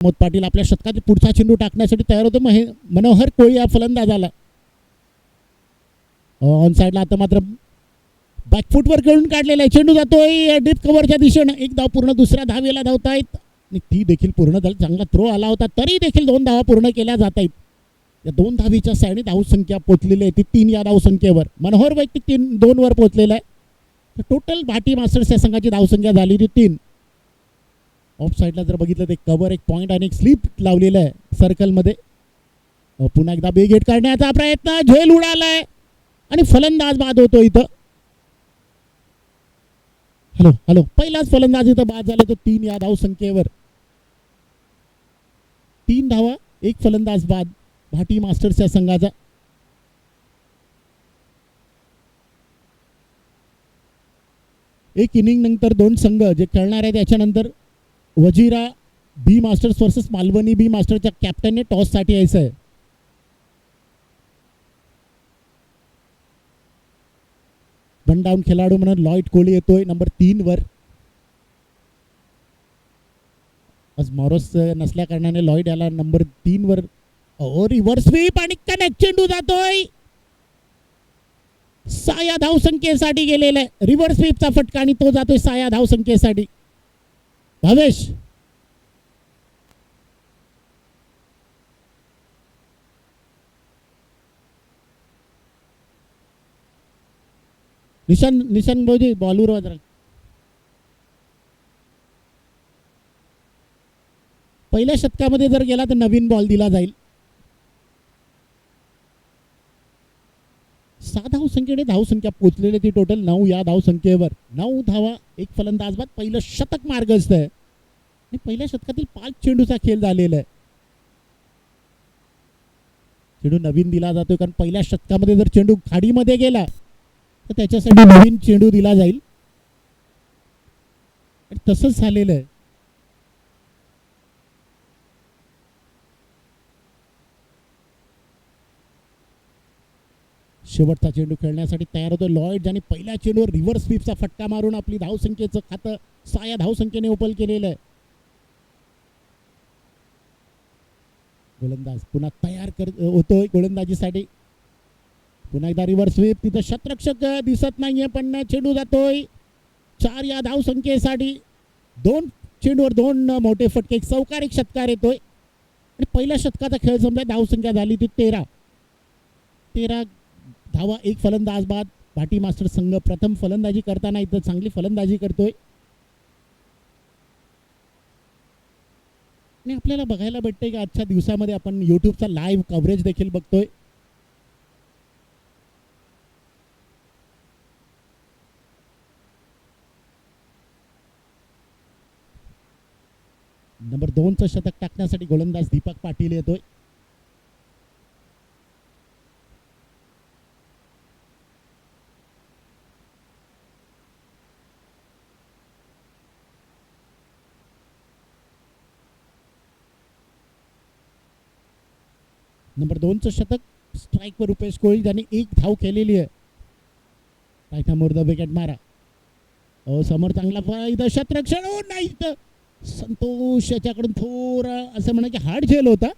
मोत पाटील आपल्या शतकातील पुढचा चेंडू टाकण्यासाठी तयार होतो. मनोहर कोळी या फलंदाजाला ऑन साइडला आता मात्र बॅकफुटवर खेळून काढलेला आहे. चेंडू जातोय डीप कव्हरच्या दिशेनं. एक धाव पूर्ण, दुसऱ्या धावेला धावतायत आणि ती देखील पूर्ण झाली. चांगला थ्रो आला होता तरी देखील 2 धावा पूर्ण केल्या जात आहेत. या 2 धावीच्या सायने धावसंख्या पोचलेली आहे ती 3 या धावसंख्येवर. मनोहर वैयक्तिक 2 वर पोहोचलेला आहे. तर टोटल भाटी मास्टर्स या संघाची धावसंख्या झाली ती 3. ऑफ साईडला जर बघितलं ते कव्हर, एक पॉईंट आणि एक स्लिप लावलेलं आहे सर्कलमध्ये. पुन्हा एकदा बिग हिट काढण्याचा प्रयत्न, झेल उडालाय आणि फलंदाज बाद होतो इथं. हॅलो पहिलाच फलंदाज इथं बाद झाला तो 3 या धावसंख्येवर. 3 धावा, एक फलंदाज बाद भाटी मास्टर्स या संघाचा. एक इनिंग नंतर 2 संघ जे खेळणार आहेत त्याच्यानंतर वजिरा बी मास्टर्स वर्सेस मालवणी बी मास्टरच्या कॅप्टनने टॉस साठी यायचं आहे. वन डाऊन खेळाडू म्हणून लॉइड कोहली येतोय नंबर 3 वर. आज मॉरोस नसल्या कारणाने लॉइड याला नंबर 3 वर. रिव्हर्स स्वीप आणि कनेक्ट, चेंडू जातोय 6 या धावसंख्येसाठी गेलेला आहे. रिव्हर्स स्वीपचा फटका आणि तो जातोय 6 या धावसंख्येसाठी. भावेश निशान भाऊजी बॉलवर वाजरा. पहिल्या शतकामध्ये जर गेला तर नवीन बॉल दिला जाईल. 6 धावसंख्येने धावसंख्या पोचलेली ती टोटल 9 या धावसंख्येवर. 9 धावा, एक फलंदाज बाद. पहिलं शतक मार्गस्थ आहे आणि पहिल्या शतकातील 5 चेंडूचा खेळ झालेला आहे. चेंडू नवीन दिला जातोय कारण पहिल्या शतकामध्ये जर चेंडू खाडीमध्ये गेला तर त्याच्यासाठी नवीन चेंडू दिला जाईल आणि तसंच झालेलं आहे. शेवटचा चेंडू खेळण्यासाठी तयार होतो लॉइड आणि पहिल्या चेंडूवर रिव्हर्स स्वीपचा फटका मारून आपली धावसंख्येचं खातं 6 या धावसंख्येने ओपल केलेलं आहे. गोलंदाज पुन्हा तयार होतोय गोलंदाजीसाठी. पुन्हा एकदा रिव्हर्स स्वीप, तिथं शतरक्षक दिसत नाहीये पण चेंडू जातोय 4 या धावसंख्येसाठी. 2 चेंडूवर 2 मोठे फटके, एक चौकार एक षटकार येतोय आणि पहिल्या शतकाचा खेळ संपला. धावसंख्या झाली ती 13 धावा, एक फलंदाज बाद. भाटी मास्टर संघ प्रथम फलंदाजी करताना इथं चांगली फलंदाजी करतोय आणि आपल्याला बघायला भेटतंय की आजच्या दिवसामध्ये आपण युट्यूबचा लाईव्ह कव्हरेज देखील बघतोय. नंबर 2चं शतक टाकण्यासाठी गोलंदाज दीपक पाटील येतोय. नंबर 2चं शतक स्ट्राईकवर रुपेश कोळी ज्यांनी 1 धाव केलेली आहे. राईट मोर द विकेट मारा. समोर चांगला फायदा, शतरक्षण नाही तर संतोष याच्याकडून थोडा असं म्हणा की हार्ड झेल होता.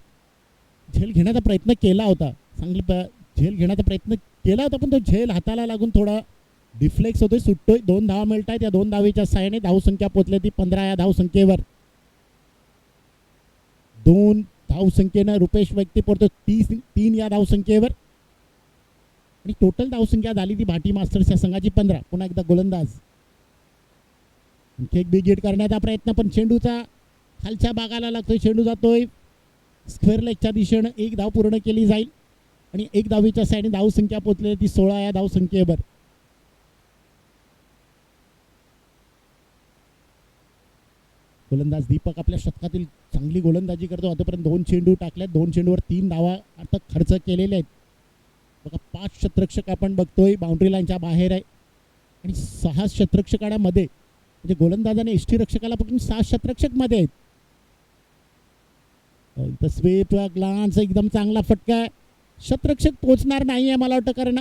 झेल घेण्याचा प्रयत्न केला होता, चांगला झेल घेण्याचा प्रयत्न केला होता पण तो झेल हाताला लागून थोडा डिफ्लेक्स होतोय, सुटतोय. 2 धावा मिळत आहेत. या 2 धावेच्या साहाय्याने धावसंख्या पोचली ती 15 या धावसंख्येवर. 2 धावसंख्येनं रुपेश वैयक्ती पडतो 3 या धावसंख्येवर आणि टोटल धावसंख्या झाली ती भाटी मास्टर्स या संघाची 15. पुन्हा एकदा गोलंदाज एक बिग हिट करण्याचा प्रयत्न पण चेंडूचा खालच्या भागाला लागतोय. चेंडू जातोय स्क्वेअर लेगच्या दिशेनं. 1 धाव पूर्ण केली जाईल आणि 1 धावीच्या साईडने धावसंख्या पोचलेली ती 16 या धावसंख्येवर. गोलंदाज दीपक आपल्या शतकातील चांगली गोलंदाजी करतो. आतापर्यंत 2 चेंडू टाकल्यात. 2 चेंडूवर 3 धावा आता खर्च केलेले आहेत. बघा 5 शतरक्षक आपण बघतोय बाउंड्री लाईनच्या बाहेर आहे आणि 6 शतरक्षकांमध्ये म्हणजे गोलंदाजाने यष्टीरक्षकाला पकडून 6 शतरक्षक मध्ये आहेत. स्वीप ग्लान्स एकदम चांगला फटका आहे. शतरक्षक पोचणार नाही आहे मला वाटतं कारण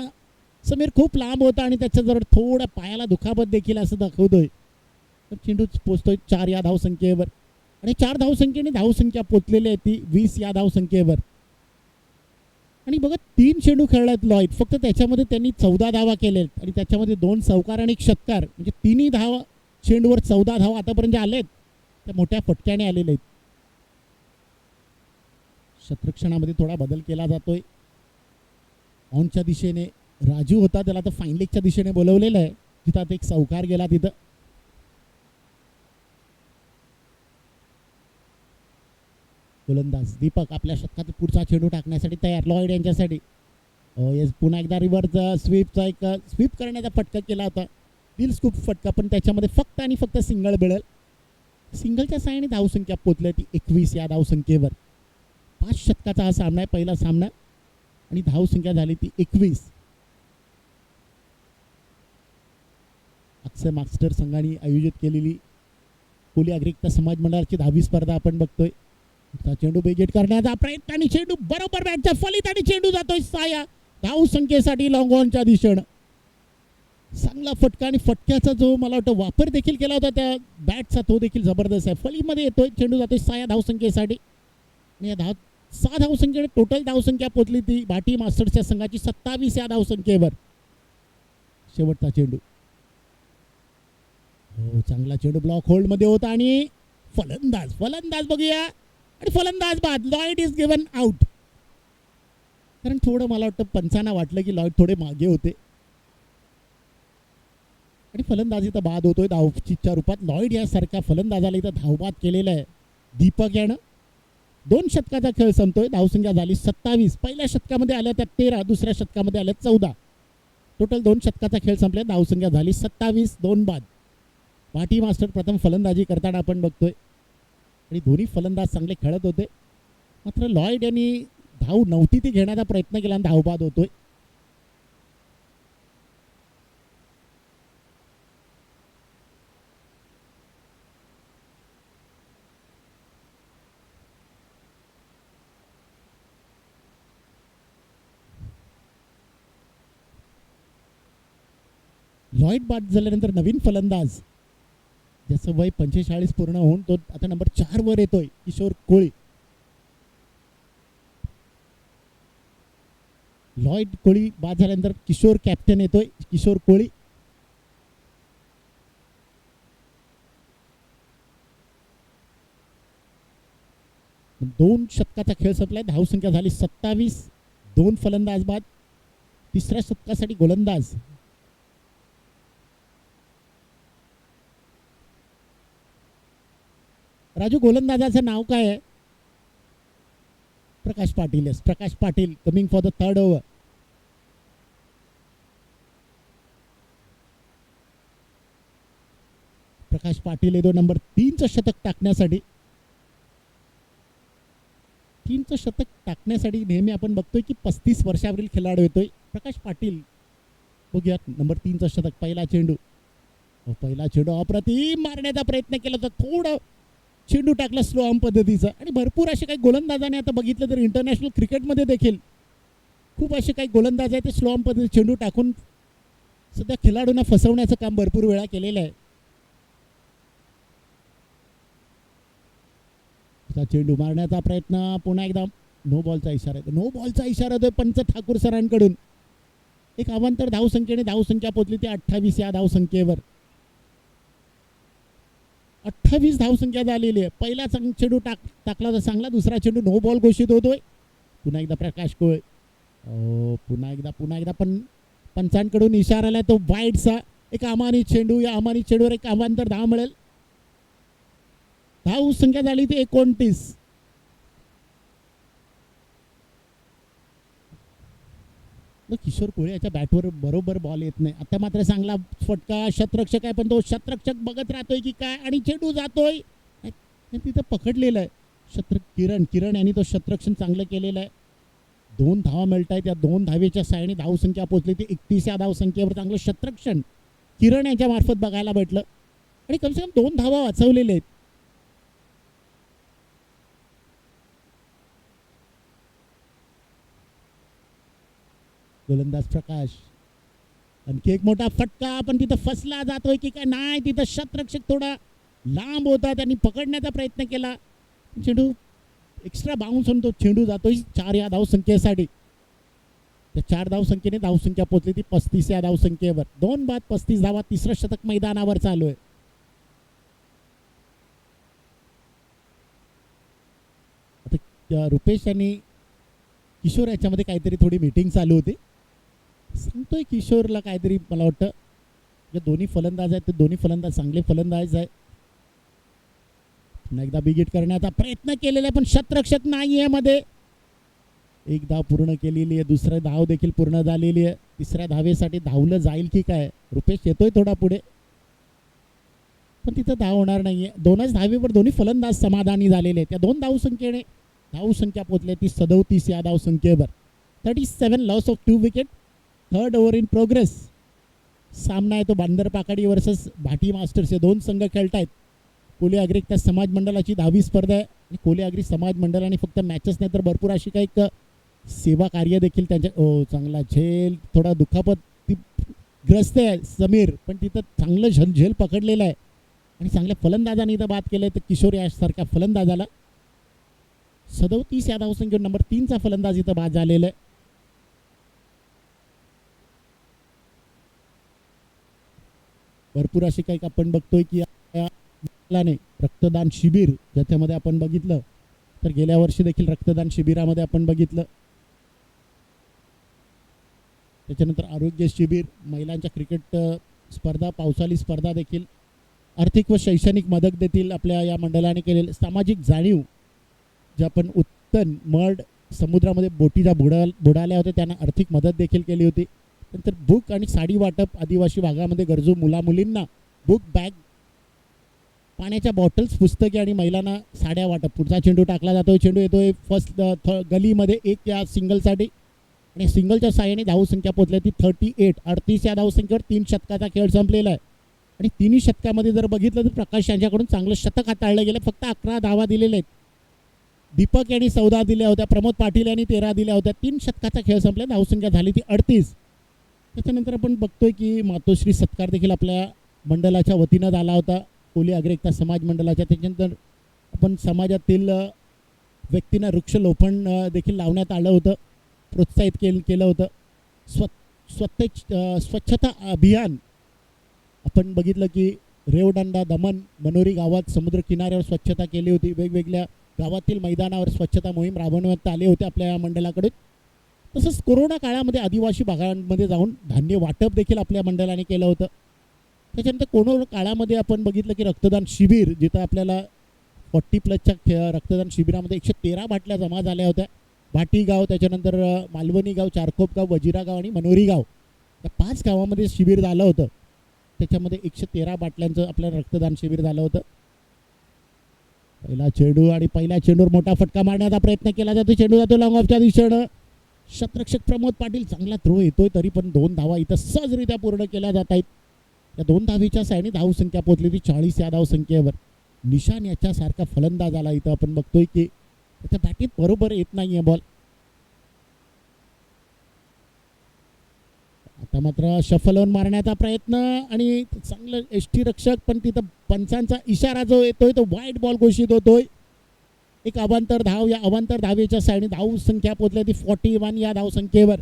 समीर खूप लांब होता आणि त्याच्याजवळ थोड्या पायाला दुखापत देखील असं दाखवतोय. चेंडू पोचतोय 4 या धावसंख्येवर. आणि 4 धावसंख्येने धावसंख्या पोचलेली आहे ती 20 या धावसंख्येवर. आणि बघा 3 चेंडू खेळलात लॉईड, फक्त त्याच्यामध्ये त्यांनी 14 धावा केलेत आणि त्याच्यामध्ये 2 चौकार आणि 1 षटकार, म्हणजे तिन्ही धावा चेंडूवर 14 धावा आतापर्यंत आलेत त्या मोठ्या फटक्याने आलेले आहेत. क्षेत्ररक्षणामध्ये थोडा बदल केला जातोय. ऑनच्या दिशेने राजू होता, त्याला आता फाईन लेगच्या दिशेने बोलवलेलं आहे, जिथं आता एक चौकार गेला तिथं. गोलंदाज दीपक आपल्या शतकात पुढचा चेंडू टाकण्यासाठी तयार. लॉईड यांच्यासाठी पुन्हा एकदा रिव्हर्स स्वीपचा एक स्वीप करण्याचा फटका केला होता, दिल स्कूप फटका, पण त्याच्यामध्ये फक्त आणि फक्त सिंगल मिळेल. सिंगलच्या साहाय्याने धावसंख्या पोचली ती 21 या धावसंख्येवर. 5 षटकाचा हा सामना आहे, पहिला सामना, आणि धावसंख्या झाली ती 21. अक्षय मास्टर संघाने आयोजित केलेली कोली अग्रिकता समाज मंडळाची 10वी स्पर्धा आपण बघतोय. चेंडू बेगेट करण्याचा प्रयत्न आणि चेंडू बरोबर बॅटच्या फलीत आणि चेंडू जातोय 6 या धावसंख्येसाठी लॉंग ऑनच्या दिशेनं. चांगला फटका आणि फटक्याचा जो मला वाटतं वापर देखील केला होता त्या बॅटचा, तो देखील जबरदस्त आहे. फलीमध्ये येतोय, चेंडू जातोय 6 या धावसंख्येसाठी. आणि या 6 धावसंख्येने टोटल धावसंख्या पोचली ती भाटी मास्टर्सच्या संघाची 27 या धावसंख्येवर. शेवटचा चेंडू, हो चांगला चेंडू ब्लॉक होल्ड मध्ये होता आणि फलंदाज बघूया, आणि फलंदाज बाद. Lloyd is given out. कारण थोडं मला वाटतं पंचांना वाटलं की लॉईड थोडे मागे होते आणि फलंदाजी तर बाद होतोय धावचीच्या रूपात. लॉईड यासारख्या फलंदाजाला इथं धावबाद केलेला आहे दीपक यानं. 2 षटकाचा खेळ संपतोय. धावसंख्या झाली 27. पहिल्या षटकामध्ये आल्या त्या 13, दुसऱ्या षटकामध्ये आल्या 14. टोटल 2 षटकाचा खेळ संपला, धावसंख्या झाली 27, 2 बाद. भाटी मास्टर प्रथम फलंदाजी करताना आपण बघतोय आणि दोन्ही फलंदाज चांगले खेळत होते, मात्र लॉईड यांनी धाव नव्हती ती घेण्याचा प्रयत्न केला आणि धावबाद होतोय. लॉईड बाद झाल्यानंतर नवीन फलंदाज, ज्याचं वय 45 पूर्ण होऊन तो आता नंबर 4 वर येतोय, किशोर कोळी. लॉईड कोळी बाद झाल्यानंतर किशोर कॅप्टन येतोय, किशोर कोळी. दोन षटकाचा खेळ संपलाय, धावसंख्या झाली 27, 2 फलंदाज बाद. तिसऱ्या षटकासाठी गोलंदाज राजू, गोलंदाजाचं नाव काय आहे? Prakash Patil. Yes, Prakash Patil coming for the 3rd over. Prakash Patil येतो नंबर 3चं शतक टाकण्यासाठी. 3चं शतक टाकण्यासाठी नेहमी आपण बघतोय की 35 वर्षावरील खेळाडू येतोय प्रकाश पाटील. बघूयात नंबर 3चं शतक. पहिला चेंडू अप्रतिम मारण्याचा प्रयत्न केला होता, थोडं चेंडू टाकला स्लो आर्म पद्धतीचा. आणि भरपूर असे काही गोलंदाजाने आता बघितलं तर इंटरनॅशनल क्रिकेटमध्ये देखील खूप असे काही गोलंदाज आहेत ते स्लो आर्म पद्धती चेंडू टाकून सध्या खेळाडूंना फसवण्याचं काम भरपूर वेळा केलेलं आहे. चेंडू मारण्याचा प्रयत्न, पुन्हा एकदा नो बॉलचा इशारा येतो. नो बॉलचा इशारा येतोय पंच ठाकूर सरांकडून. एक अवांतर धावसंख्येने धावसंख्या पोचली ती 28 या धावसंख्येवर. 28 धावसंख्या झालेली आहे. पहिला चेंडू टाकला तर चांगला, दुसरा चेंडू नो बॉल घोषित होतोय. पुन्हा एकदा प्रकाश कोळे, पुन्हा एकदा पण पंचांकडून इशारा आलाय तो वाईडचा. एक अमानित चेंडू, या अमानित चेंडूवर एक अवांतर धाव मिळेल. धावसंख्या झाली ती 29. किशोर कोळी याच्या बॅटवर बरोबर बॉल येत नाही. आता मात्र चांगला फटका, शतरक्षक आहे पण तो शतरक्षक बघत राहतोय की काय, आणि चेंडू जातोय तिथं पकडलेलं आहे. किरण यांनी तो शतरक्षण चांगलं केलेलं आहे. 2 धावा मिळत आहेत. या 2 धावेच्या साहाय्याने धावसंख्या पोहोचली ती 31 या धावसंख्येवर. चांगलं शतरक्षण किरण यांच्या मार्फत बघायला भेटलं आणि कमसे कम 2 धावा वाचवलेले आहेत. गोलंदाज प्रकाश, आणखी एक मोठा फटका, पण तिथं फसला जातोय की काय नाही, तिथं शतरक्षक थोडा लांब होता, त्यांनी पकडण्याचा प्रयत्न केला, चेंडू एक्स्ट्रा बाउन्स होऊन तो चेंडू जातोय 4 या धावसंख्येसाठी. त्या 4 धावसंख्येने धावसंख्या पोहोचली ती 35 या धावसंख्येवर. 2 बाद 35 धावा, तिसरं शतक मैदानावर चालू आहे. आता रुपेश आणि किशोर याच्यामध्ये काहीतरी थोडी मीटिंग चालू होती. सांगतोय किशोरला काहीतरी, मला वाटतं जे दोन्ही फलंदाज आहेत ते दोन्ही फलंदाज चांगले फलंदाज आहे. पुन्हा एकदा बिगिट करण्याचा प्रयत्न केलेला आहे पण शतरक्षक नाही आहे मध्ये. एक धाव पूर्ण केलेली आहे, दुसरं धाव देखील पूर्ण झालेली आहे. तिसऱ्या धावेसाठी धावलं जाईल की काय. रुपेश येतोय थोडा पुढे पण तिथं धाव होणार नाहीये. 2च धावेवर दोन्ही फलंदाज समाधानी झालेले आहेत. त्या 2 धावसंख्येने धावसंख्या पोहोचली ती 37 या धावसंख्येवर. 37 loss of 2 wicket. 3rd over in progress. सामना आहे तो बांदर पाकाडी वर्सेस भाटी मास्टर्स. हे 2 संघ खेळत आहेत. कोली अग्रिकता समाज मंडळाची 10वी स्पर्धा आहे आणि कोली अग्री समाज मंडळाने फक्त मॅचेस नाही तर भरपूर अशी काही सेवा कार्य देखील त्यांच्या चांगला झेल, थोडा दुखापत ती ग्रस्त आहे समीर, पण तिथं चांगलं झेल पकडलेलं आहे आणि चांगल्या फलंदाजाने इथं बाद केलं आहे. तर किशोर यासारख्या फलंदाजाला 37 या धावसंख्येवर नंबर 3चा फलंदाज इथं बाद झालेला आहे. भरपूर अशी काही आपण बघतोय की रक्तदान शिबिर ज्याच्यामध्ये आपण बघितलं तर गेल्या वर्षी देखील रक्तदान शिबिरामध्ये आपण बघितलं. त्याच्यानंतर आरोग्य शिबिर, महिलांच्या क्रिकेट स्पर्धा, पावसाळी स्पर्धा देखील, आर्थिक व शैक्षणिक मदत देखील आपल्या या मंडळाने केलेली. सामाजिक जाणीव जे आपण उत्तन मड समुद्रामध्ये बोटी ज्या बुडाल्या होत्या त्यांना आर्थिक मदत देखील केली होती. नंतर बुक आणि साडी वाटप, आदिवासी भागामध्ये गरजू मुलामुलींना बुक बॅग, पाण्याच्या बॉटल्स, पुस्तके आणि महिलांना साड्या वाटप. पुढचा चेंडू टाकला जातोय. चेंडू येतोय फर्स्ट गलीमध्ये 1 या सिंगलसाठी आणि सिंगलच्या साहाय्याने धावसंख्या पोहोचली ती 38. 38 या धावसंख्येवर 3 शतकाचा खेळ संपलेला आहे आणि 3 शतकामध्ये जर बघितलं तर प्रकाश यांच्याकडून चांगलं शतक हाताळलं गेलं. फक्त 11 धावा दिलेल्या आहेत. दीपक यांनी 14 दिल्या होत्या, प्रमोद पाटील यांनी 13 दिल्या होत्या. 3 शतकाचा खेळ संपला, धावसंख्या झाली ती 38. त्याच्यानंतर आपण बघतोय की मातोश्री सत्कार देखील आपल्या मंडळाच्या वतीनं झाला होता, कोली अग्रिकता समाज मंडळाच्या. त्याच्यानंतर आपण समाजातील व्यक्तींना वृक्षलोपण देखील लावण्यात आलं होतं, प्रोत्साहित केलं होतं. स्वच्छता अभियान आपण बघितलं की रेवदंडा, दमन, मनोरी गावात समुद्र किनाऱ्यावर स्वच्छता केली होती. वेगवेगळ्या गावातील मैदानावर स्वच्छता मोहीम राबवण्यात आले होते आपल्या या मंडळाकडून. तसंच कोरोना काळामध्ये आदिवासी भागांमध्ये जाऊन धान्य वाटप देखील आपल्या मंडळाने केलं होतं. त्याच्यानंतर कोरोना काळामध्ये आपण बघितलं की रक्तदान शिबिर, जिथं आपल्याला 40+ रक्तदान शिबिरामध्ये 113 बाटल्या जमा झाल्या होत्या. भाटी गाव, त्याच्यानंतर मालवणी गाव, चारकोप गाव, वजिरा गाव आणि मनोरी गाव या 5 गावामध्ये शिबिर झालं होतं. त्याच्यामध्ये 113 बाटल्यांचं आपल्याला रक्तदान शिबिर झालं होतं. पहिला चेंडू आणि पहिल्या चेंडूवर मोठा फटका मारण्याचा प्रयत्न केला जातो. चेंडू जातो लॉंग ऑफच्या दिशेनं. शतरक्षक प्रमोद पाटील चांगला थ्रो येतोय, तरी पण 2 धावा इथं सहजरित्या पूर्ण केल्या जात आहेत. या 2 धावेच्या साहाय्याने धावसंख्या पोहोचली ती 40 या धावसंख्येवर. निशान याच्यासारखा फलंदाज आला इथं आपण बघतोय की त्याच्या बॅटीत बरोबर येत नाहीये बॉल. आता मात्र शफलवून मारण्याचा प्रयत्न आणि चांगलं एसटी रक्षक, पण तिथं पंचांचा इशारा जो येतोय तो वाईट बॉल घोषित होतोय. एक अवांतर धाव, या अवांतर धावेच्या साहाय्याने धावसंख्या पोहोचली ती 41 या धावसंख्येवर.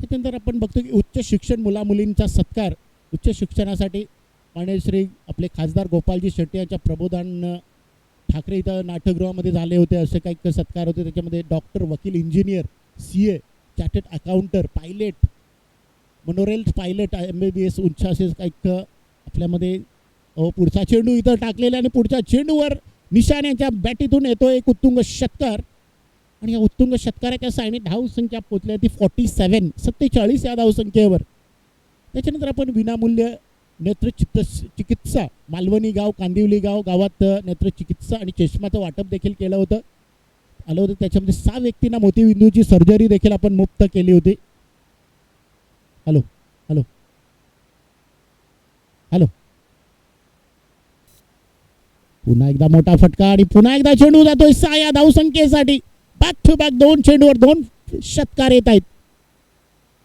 त्याच्यानंतर आपण बघतो की उच्च शिक्षण मुलामुलींचा सत्कार, उच्च शिक्षणासाठी माननीय श्री आपले खासदार गोपालजी शेट्टी यांच्या प्रबोधन ठाकरे इथं नाट्यगृहामध्ये झाले होते. असे काही सत्कार होते. त्याच्यामध्ये डॉक्टर, वकील, engineer, CA, chartered accountant, pilot, monorail pilot, MBBS उच्च असे काही आपल्यामध्ये. पुढचा चेंडू इथं टाकलेला आणि पुढच्या चेंडूवर निशान यांच्या बॅटीतून येतो एक उत्तुंग षटकार आणि या उत्तुंग षटकाराच्या साहाय्याने धावसंख्या पोहोचली ती 47 या धावसंख्येवर. त्याच्यानंतर आपण विनामूल्य नेत्रचिकित्सा, मालवणी गाव, कांदिवली गावात नेत्रचिकित्सा आणि चष्माचं वाटप देखील केलं होतं आलं होतं. त्याच्यामध्ये 6 व्यक्तींना मोतीबिंदूची सर्जरी देखील आपण मुक्त केली होती. हॅलो हॅलो हॅलो पुन्हा एकदा मोठा फटका आणि पुन्हा एकदा चेंडू जातोय 6 या धावसंख्येसाठी. बॅक टू बॅक 2 चेंडूवर 2 षटकार येत आहेत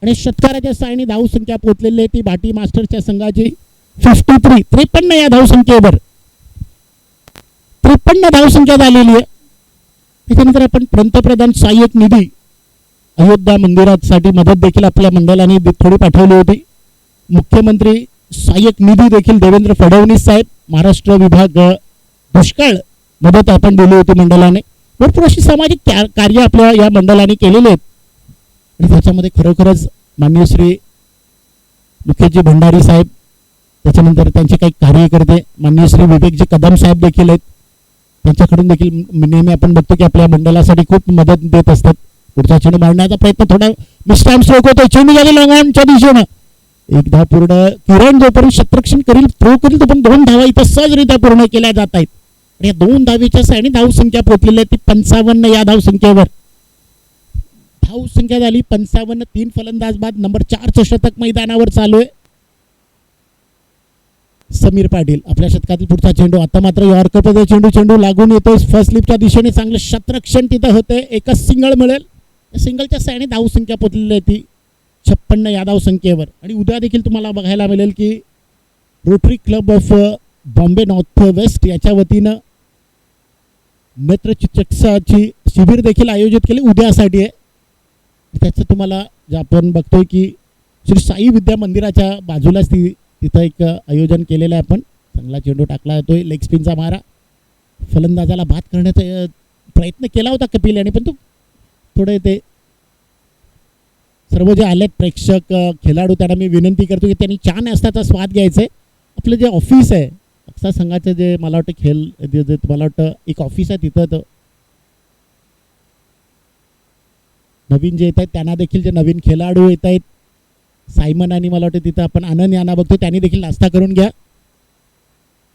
आणि षटकाराच्या साहाय्याने धावसंख्या पोहोचलेली आहे ती भाटी मास्टर्सच्या संघाची 53 या धावसंख्येवर. 53 धावसंख्या झालेली आहे. त्याच्यानंतर आपण पंतप्रधान सहाय्यक निधी अयोध्या मंदिरासाठी मदत देखील आपल्या मंडळाने थोडी पाठवली होती. मुख्यमंत्री सहाय्यक निधी देखील देवेंद्र फडणवीस साहेब महाराष्ट्र विभाग दुष्काळ मदत आपण दिली होती मंडळाने. भरपूर अशी सामाजिक कार्य आपल्या या मंडळाने केलेले आहेत आणि त्याच्यामध्ये खरोखरच माननीय श्री मुकेशजी भंडारी साहेब, त्याच्यानंतर त्यांचे काही कार्यकर्ते माननीय श्री विवेकजी कदम साहेब देखील आहेत. त्यांच्याकडून देखील नेहमी आपण बघतो की आपल्या मंडळासाठी खूप मदत देत असतात. पुढचा चेंडू मारण्याचा प्रयत्न थोडा मिसटाइम स्ट्रोक होतोय. चेंडू झाले लॉंग ऑनच्या दिशेनं एक धाव पूर्ण. किरण जोपर्यंत क्षेत्ररक्षण करील थ्रो करील तोपर्यंत 2 धावा इथं सहजरित्या पूर्ण केल्या जात आहेत. आणि या 2 धावेच्या साईडने धावसंख्या पोहोचलेली आहे ती 55 या धावसंख्येवर. धावसंख्या झाली 55. 3 फलंदाज बाद. नंबर 4चं शतक मैदानावर चालू आहे. समीर पाटील आपल्या शतकातील पुढचा चेंडू. आता मात्र यॉर्करमध्ये चेंडू लागून येतोय फर्स्ट स्लिपच्या दिशेने. चांगलं क्षेत्ररक्षण तिथं होतंय. एकच सिंगल मिळेल. सिंगलच्या साईडने धावसंख्या पोहोचलेली आहे ती 56 या धावसंख्येवर. आणि उद्या देखील तुम्हाला बघायला मिळेल की rotary club of Bombay north west याच्या वतीनं नेत्रचिकित्साची शिबिर देखील आयोजित केली उद्यासाठी आहे. त्याचं तुम्हाला जे आपण बघतोय की श्री साई विद्या मंदिराच्या बाजूलाच तिथं एक आयोजन केलेलं आहे आपण. चांगला चेंडू टाकला जातोय. लेग स्पिनचा मारा. फलंदाजाला बाद करण्याचा प्रयत्न केला होता कपिल याने, पण तो थोडे ते सर्व जे आलेत प्रेक्षक खेळाडू त्यांना मी विनंती करतो की त्यांनी चहा नाश्त्याचा स्वाद घ्यायचा आहे. आपलं जे ऑफिस आहे अक्सा संघाचं जे मला वाटतं मला वाटतं एक ऑफिस आहे तिथं नवीन जे येत आहेत त्यांना देखील जे नवीन खेळाडू येत आहेत सायमन आणि मला वाटतं तिथं आपण आनंद यांना बघतो त्यांनी देखील नाश्ता करून घ्या.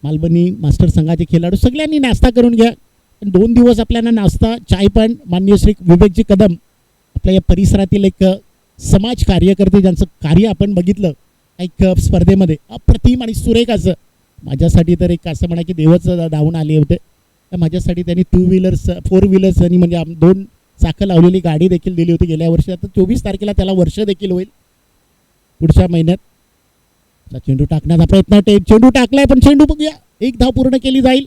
मालवणी मास्टर संघाचे खेळाडू सगळ्यांनी नाश्ता करून घ्या. 2 दिवस आपल्याला नाश्ता चाय पण माननीय श्री विवेकजी कदम आपल्या या परिसरातील एक समाज कार्यकर्ते ज्यांचं कार्य आपण बघितलं एक स्पर्धेमध्ये अप्रतिम आणि सुरेख असं. माझ्यासाठी तर एक असं म्हणा की देवच धावून आले होते. तर माझ्यासाठी त्यांनी 2 व्हीलर्स 4 व्हीलर्स आणि म्हणजे 2 चाकं लावलेली गाडी देखील दिली होती गेल्या वर्षी. आता 24 तारखेला त्याला वर्ष देखील होईल पुढच्या महिन्यात. चेंडू टाकण्याचा प्रयत्न. चेंडू टाकलाय पण चेंडू बघूया 1 धाव पूर्ण केली जाईल.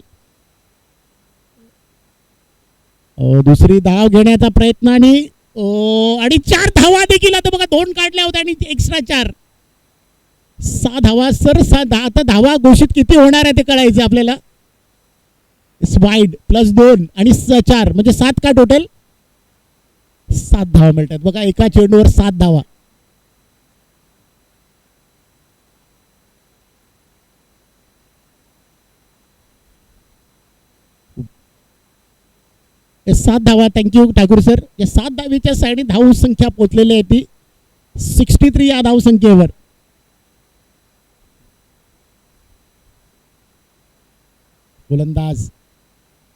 दुसरी धाव घेण्याचा प्रयत्न आणि 4 धावा देखील. आता बघा 2 काढल्या होत्या आणि एक्स्ट्रा 4. 6 धावा सर. 6 आता धावा घोषित किती होणार आहे ते कळायचं आपल्याला. वाईड प्लस 2 आणि 4 म्हणजे 7 का टोटल 7 धावा मिळतात. बघा एका चेंडूवर 7 धावा. हे 7 धावा. Thank you Thakur sir. या 7 धावेच्या साईडने धाव संख्या पोचलेली आहे ती 63 या धावसंख्येवर. गोलंदाज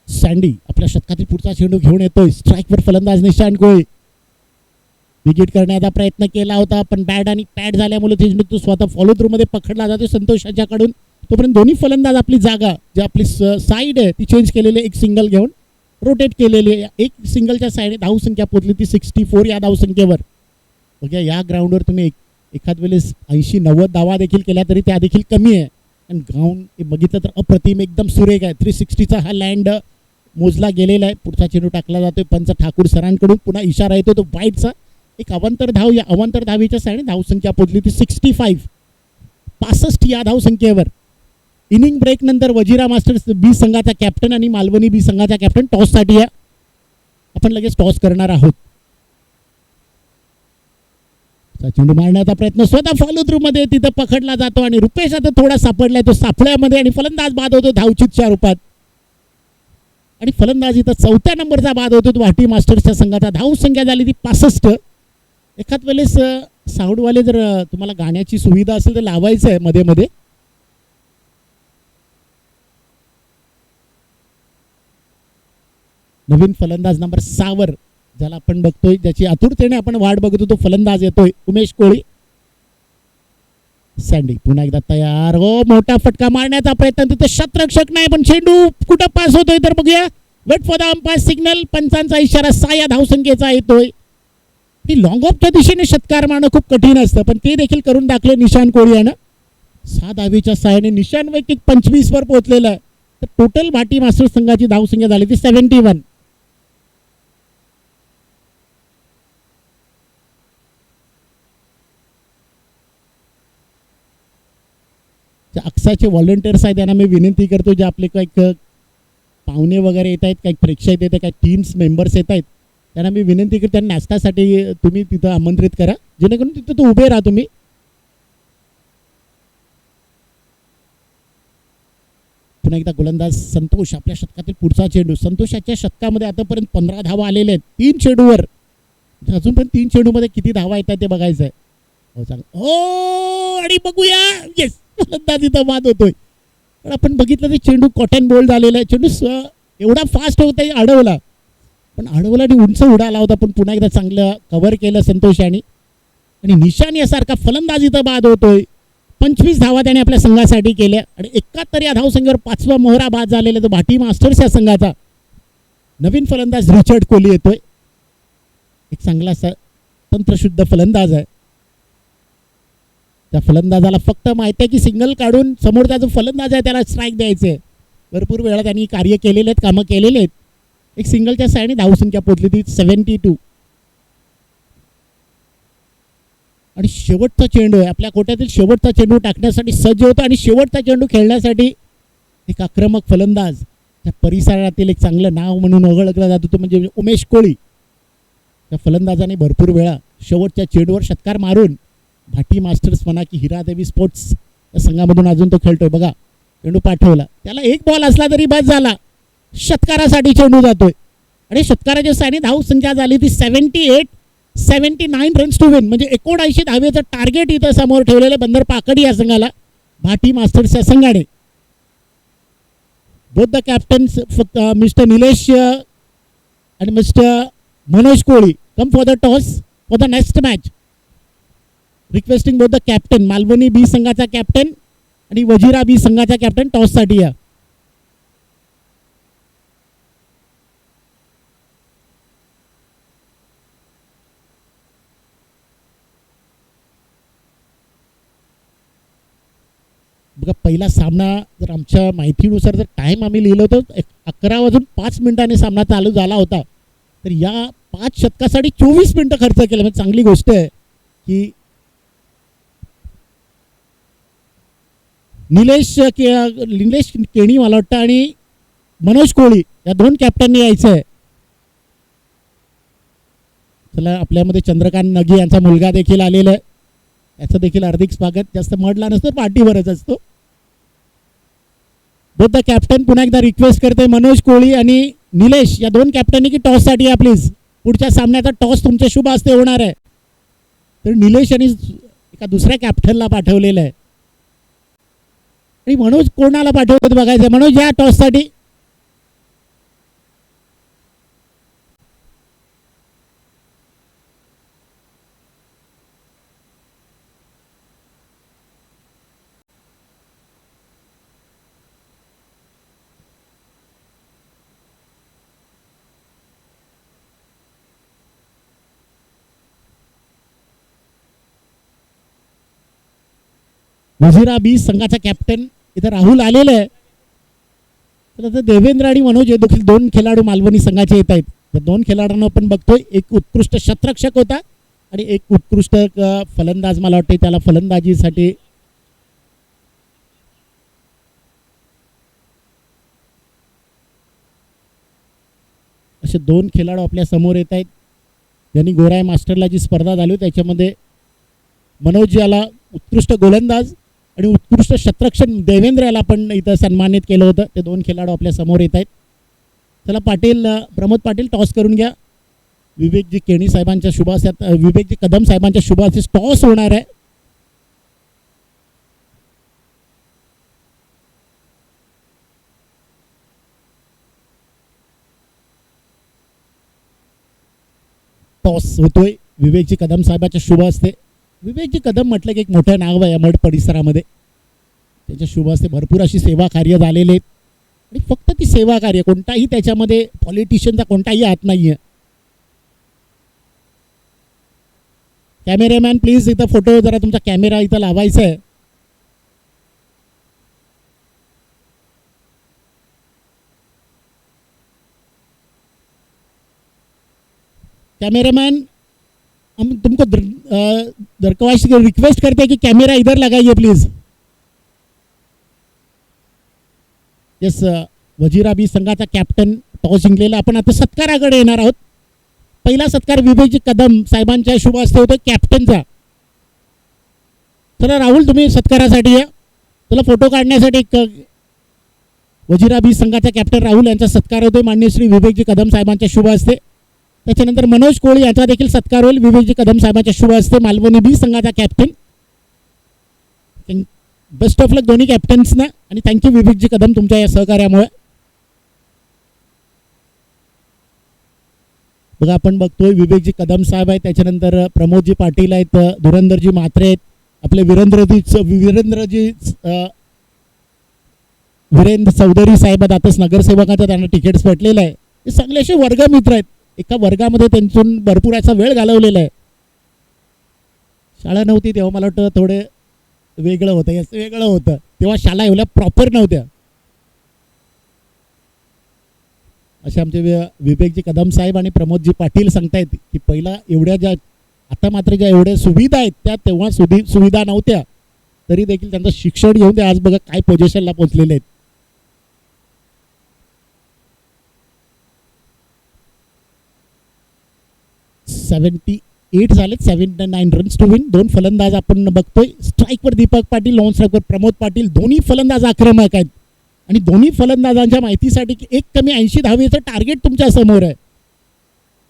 सँडी आपल्या शतकातील पुढचा चेंडू घेऊन येतोय. स्ट्राईकवर फलंदाज निशांत कोळी. विकेट करण्याचा प्रयत्न केला होता पण बॅट आणि पॅड झाल्यामुळे चेंडू तो स्वतः फॉलो थ्रू मध्ये पकडला जातो संतोष याच्याकडून. तोपर्यंत दोन्ही फलंदाज आपली जागा जी आपली साईड आहे ती चेंज केलेली. एक सिंगल घेऊन रोटेट केलेली आहे. एक सिंगलच्या साईडने धावसंख्या पोचली ती 64 या धावसंख्येवर. बघा या ग्राउंडवर तुम्ही एखाद वेळेस 80-90 धावा देखील केल्या तरी त्या देखील कमी आहे. आणि ग्राउंड बघितलं तर अप्रतिम एकदम सुरेख आहे. 360चा हा लँड मोजला गेलेला आहे. पुढचा चेंडू टाकला जातोय पंच ठाकूर सरांकडून. पुन्हा इशारा येतो तो वाईटचा. एक अवांतर धाव. या अवांतर धावेच्या साईडने धावसंख्या पोचली ती 65 या धावसंख्येवर. इनिंग ब्रेक नंतर वजिरा मास्टर्स बी संघाचा कॅप्टन आणि मालवणी बी संघाचा कॅप्टन टॉससाठी आहे. आपण लगेच टॉस करणार आहोत. चेंडू मारण्याचा प्रयत्न स्वतः फॉलो थ्रू मध्ये तिथं पकडला जातो आणि रुपेश आता थोडा सापडलाय तो सापळ्यामध्ये आणि फलंदाज बाद होतो धावचीतच्या रूपात. आणि फलंदाज इथं 4थ्या नंबरचा बाद होतो वाटी मास्टर्सच्या संघाचा. धावसंख्या झाली ती 65. एखाद वेळेस साऊंडवाले जर तुम्हाला गाण्याची सुविधा असेल तर लावायचं आहे मध्ये मध्ये. नवीन फलंदाज नंबर 6 वर ज्याला आपण बघतोय ज्याची आतुरतेने आपण वाट बघतो तो फलंदाज येतोय उमेश कोळी. सँडी पुन्हा एकदा तयार. हो मोठा फटका मारण्याचा प्रयत्न. तिथे शतरक्षक नाही पण चेंडू कुठं पास होतोय तर बघूया. Wait for the umpire signal. पंचांचा इशारा 6 या धावसंख्येचा येतोय. ती लॉंग ऑफच्या दिशेने षटकार मारणं खूप कठीण असतं पण ते देखील करून दाखले निशांत कोळी यानं. 6 धावेच्या साहाय्याने निशांत वैयक्तिक 25 वर पोहोचलेला आहे. तर टोटल भाटी मास्टर्स संघाची धावसंख्या झाली ती 71. अक्षाचे व्हॉलंटियर्स आहेत त्यांना मी विनंती करतो, जे आपले काही पाहुणे वगैरे येत आहेत, काही प्रेक्षक येत आहेत, काही टीम्स मेंबर्स येत आहेत, त्यांना मी विनंती करतो त्यांना नाश्त्यासाठी तुम्ही तिथं आमंत्रित करा, जेणेकरून तिथं तो उभे राहा तुम्ही. पुन्हा एकदा गोलंदाज संतोष, आपल्या शतकातील पुढचा चेंडू. संतोषाच्या शतकामध्ये आतापर्यंत 15 धावा आलेल्या आहेत 3 चेंडूवर. अजून पण 3 चेंडूमध्ये किती धावा येतात ते बघायचं आहे. हो चांगलं, हो आणि बघूया, येस गोलंदाज इथं बाद होतोय. पण आपण बघितलं ते चेंडू कॉटन बोल्ड झालेला आहे, चेंडू एवढा फास्ट होता अडवला, पण अडवला आणि उंच उडाला होता, पण पुन्हा एकदा चांगलं कव्हर केलं संतोष यांनी. आणि निशान यासारखा फलंदाज इथं बाद होतोय. 25 धावा त्याने आपल्या संघासाठी केल्या आणि 71 या धावसंख्येवर 5वा मोहरा बाद झालेला तो भाटी मास्टर्स या संघाचा. नवीन फलंदाज रिचर्ड कोहली येतोय, एक चांगला तंत्रशुद्ध फलंदाज आहे. त्या फलंदाजाला फक्त माहिती आहे की सिंगल काढून समोरचा जो फलंदाज आहे त्याला स्ट्राईक द्यायचे. भरपूर वेळा त्यांनी कार्य केलेले आहेत, कामं केलेले आहेत. एक सिंगलच्या साहाय्याने धावसंख्या पोहोचली ती 72. आणि शेवटचा चेंडू आहे, आपल्या कोट्यातील शेवटचा चेंडू टाकण्यासाठी सज्ज होतो आणि शेवटचा चेंडू खेळण्यासाठी एक आक्रमक फलंदाज, त्या परिसरातील एक चांगलं नाव म्हणून ओळखलं जात होतं म्हणजे उमेश कोळी. त्या फलंदाजाने भरपूर वेळा शेवटच्या चेंडूवर षटकार मारून भाटी मास्टर्स म्हणा की हिरादेवी स्पोर्ट्स या संघामधून अजून तो खेळतोय. बघा चेंडू पाठवला, त्याला एक बॉल असला तरी बाद झाला, षटकारासाठी चेंडू जातोय आणि षटकाराच्या साहाय्याने धावसंख्या झाली ती 79 रन्स टू विन, म्हणजे 79 धावेचं टार्गेट इथं समोर ठेवलेलं बंदर पाकडी या संघाला भाटी मास्टर्स या संघाने. Both the captains mister Nilesh आणि mister Manoj Koli come for the toss for the next match. Requesting both the captain, Malvani B संघाचा कॅप्टन आणि वजिरा बी संघाचा कॅप्टन टॉससाठी या. बघा पहिला सामना जर आमच्या माहितीनुसार जर टाईम आम्ही लिहिलं होतं 11:05 सामना चालू झाला होता, तर या 5 षटकासाठी 24 मिनिटं खर्च केले. म्हणजे चांगली गोष्ट आहे की निलेश केणी मला वाटतं आणि मनोज कोळी या 2 कॅप्टननी यायचं आहे. चला आपल्यामध्ये चंद्रकांत नगी यांचा मुलगा देखील आलेला आहे, याचं देखील हार्दिक स्वागत. जास्त मडला नसतो, पार्टीवरच असतो. बोथ द कॅप्टन पुन्हा एकदा रिक्वेस्ट करते मनोज कोळी आणि निलेश या 2 कॅप्टननी की टॉससाठी या प्लीज. पुढच्या सामन्याचा टॉस तुमच्या शुभ हस्ते होणार आहे. तर निलेश यांनी एका दुसऱ्या कॅप्टनला पाठवलेलं आहे आणि मनोज कोणाला पाठवत बघायचं. मनोज या टॉससाठी. वजिरा बी संघाचा कॅप्टन इथं राहुल आलेला आहे. तर आता देवेंद्र आणि मनोज हे देखील 2 खेळाडू मालवणी संघाचे येत आहेत. त्या 2 खेळाडूंना आपण बघतोय, एक उत्कृष्ट शतरक्षक होता आणि एक उत्कृष्ट फलंदाज. मला वाटते त्याला फलंदाजीसाठी असे 2 खेळाडू आपल्या समोर येत आहेत, ज्यांनी गोराय मास्टरला जी स्पर्धा झाली त्याच्यामध्ये मनोज याला उत्कृष्ट गोलंदाज आणि उत्कृष्ट शतरक्षक देवेंद्र याला पण इथं सन्मानित केलं होतं. ते 2 खेळाडू आपल्या समोर येत आहेत. चला पाटील, प्रमोद पाटील टॉस करून घ्या. विवेकजी केणी साहेबांच्या शुभास्यात, विवेकजी कदम साहेबांच्या शुभास्यात टॉस होणार आहे. टॉस होतोय विवेकजी कदम साहेबांच्या शुभ हस्ते. विवेकजी कदम म्हटलं की एक मोठं नाव आहे मड परिसरामध्ये. त्याच्या शुभ हस्ते भरपूर अशी सेवा कार्य झालेले आहेत आणि फक्त ती सेवा कार्य, कोणताही त्याच्यामध्ये पॉलिटिशियनचा कोणताही हात नाही आहे. कॅमेरामॅन प्लीज इथं फोटो जरा तुमचा कॅमेरा इथं लावायचा आहे. कैमरामैन, हम तुमको दरख्वास्त रिक्वेस्ट करते हैं कि कैमरा इधर लगाइए प्लीज. येस, वजीरा बी संघाचा कॅप्टन टॉस जिंकलेला. आपण आता सत्काराकडे येणार आहोत. पहिला सत्कार विवेकजी कदम साहेबांच्या शुभ हस्ते होतो कॅप्टनचा. चला राहुल, तुम्ही सत्कारासाठी या. तुला फोटो काढण्यासाठी एक वजीरा बी संघाचा कॅप्टन राहुल यांचा सत्कार होतोय माननीय श्री विवेकजी कदम साहेबांच्या शुभ हस्ते. त्याच्यानंतर मनोज कोळी यांचा देखील सत्कार होईल विवेकजी कदम साहेबांच्या शुभ हस्ते, मालवणी बी संघाचा कॅप्टन. बेस्ट ऑफ लक दोन्ही कॅप्टन्सना आणि थँक्यू विवेकजी कदम तुमच्या या सहकार्यामुळे. बघा आपण बघतोय विवेकजी कदम साहेब आहेत, त्याच्यानंतर प्रमोदजी पाटील आहेत, धुरंधरजी म्हात्रे आहेत, आपले वीरेंद्र चौधरी साहेब आहेत. आताच नगरसेवकाचा त्यांना तिकीट्स भेटलेलं आहे. हे सगळे असे वर्गमित्र आहेत. एका वर्गामध्ये त्यांच्यातून भरपूर असा वेळ घालवलेला आहे. शाळा नव्हती तेव्हा मला वाटतं थोडे वेगळं होतं, याचं वेगळं होतं. तेव्हा शाळा एवढ्या प्रॉपर नव्हत्या. असे आमचे विवेकजी कदम साहेब आणि प्रमोदजी पाटील सांगतायत की पहिला एवढ्या ज्या आता मात्र ज्या एवढ्या सुविधा आहेत त्या तेव्हा सुविधा नव्हत्या, तरी देखील त्यांचं शिक्षण घेऊन ते आज बघा काय पोझिशनला पोहोचलेले आहेत. सेव्हन्टी 8 झालेत, 79 रन्स टू विन. 2 फलंदाज आपण बघतोय. स्ट्राईकवर दीपक पाटील, नॉन स्ट्राईकवर प्रमोद पाटील. दोन्ही फलंदाज आक्रमक आहेत आणि दोन्ही फलंदाजांच्या माहितीसाठी एक कमी 80 धावेचं टार्गेट तुमच्या समोर आहे.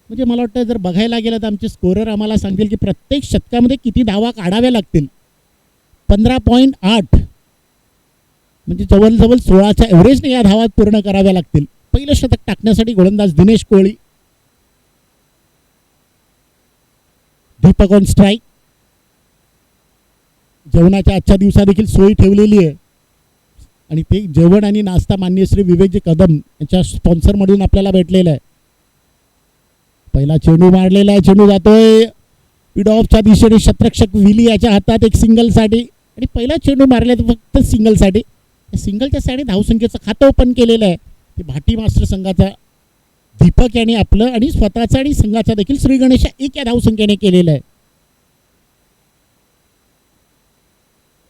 म्हणजे मला वाटतं जर बघायला गेलं तर आमचे स्कोरर आम्हाला सांगतील की प्रत्येक शतकामध्ये किती धावा काढाव्या लागतील. 15.8 म्हणजे जवळजवळ 16च्या एव्हरेजने या धावा पूर्ण कराव्या लागतील. पहिलं शतक टाकण्यासाठी गोलंदाज दिनेश कोळी. Deepak on strike. जेवणाच्या आजच्या दिवसा देखील सोयी ठेवलेली आहे आणि ते जेवण आणि नाश्ता माननीय श्री विवेकजी कदम यांच्या स्पॉन्सरमधून आपल्याला भेटलेला आहे. पहिला चेंडू मारलेला आहे, चेंडू जातोय मिड ऑफच्या दिशेने. शतरक्षक विली याच्या हातात एक सिंगलसाठी आणि पहिला चेंडू मारला फक्त सिंगलसाठी. सिंगलच्या साईडे धावसंख्येचं खातं ओपन केलेलं आहे. ते भाटी मास्टर संघाचा दीपक यांनी आपलं आणि स्वतःचा आणि संघाचा देखील श्री गणेश एक या धावसंख्येने केलेलं आहे.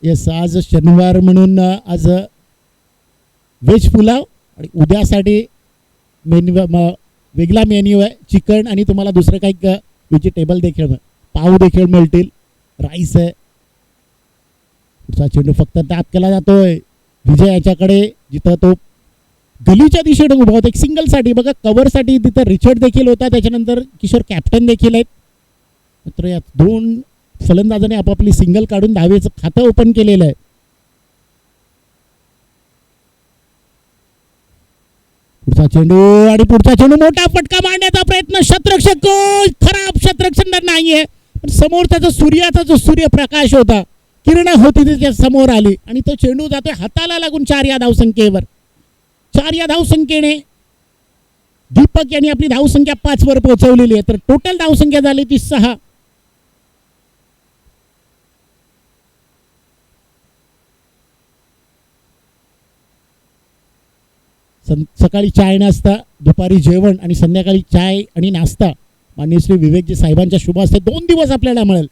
येस, आज शनिवार म्हणून आज व्हेज पुलाव आणि उद्यासाठी वेगळा मेन्यू आहे. चिकन आणि तुम्हाला दुसरं काही व्हेजिटेबल देखील, पाव देखील मिळतील. राईस आहे. पुढचा चेंडू फक्त टॅप केला जातोय विजय याच्याकडे, जिथं तो गलीच्या दिशेने उभा होता एक सिंगलसाठी. बघा कव्हरसाठी तिथं रिचर्ड देखील होता, त्याच्यानंतर किशोर कॅप्टन देखील आहेत. मात्र यात 2 फलंदाजांनी आपापली सिंगल काढून धावेचं खातं ओपन केलेलं आहे. पुढचा चेंडू आणि पुढचा चेंडू मोठा फटका मारण्याचा प्रयत्न. शतरक्षक खराब शतरक्षण नाहीये, पण समोर त्याचा सूर्याचा जो सूर्यप्रकाश होता, किरण होती त्याच्या समोर आली आणि तो चेंडू जातोय हाताला लागून 4 या धावसंख्येवर. 4 या धावसंख्येने दीपक यांनी आपली धावसंख्या 5 वर पोहोचवलेली आहे. तर टोटल धावसंख्या झाली ती 6. सकाळी चाय नाश्ता, दुपारी जेवण आणि संध्याकाळी चाय आणि नाश्ता माननीय श्री विवेकजी साहेबांच्या शुभ हस्ते 2 दिवस आपल्याला मिळेल.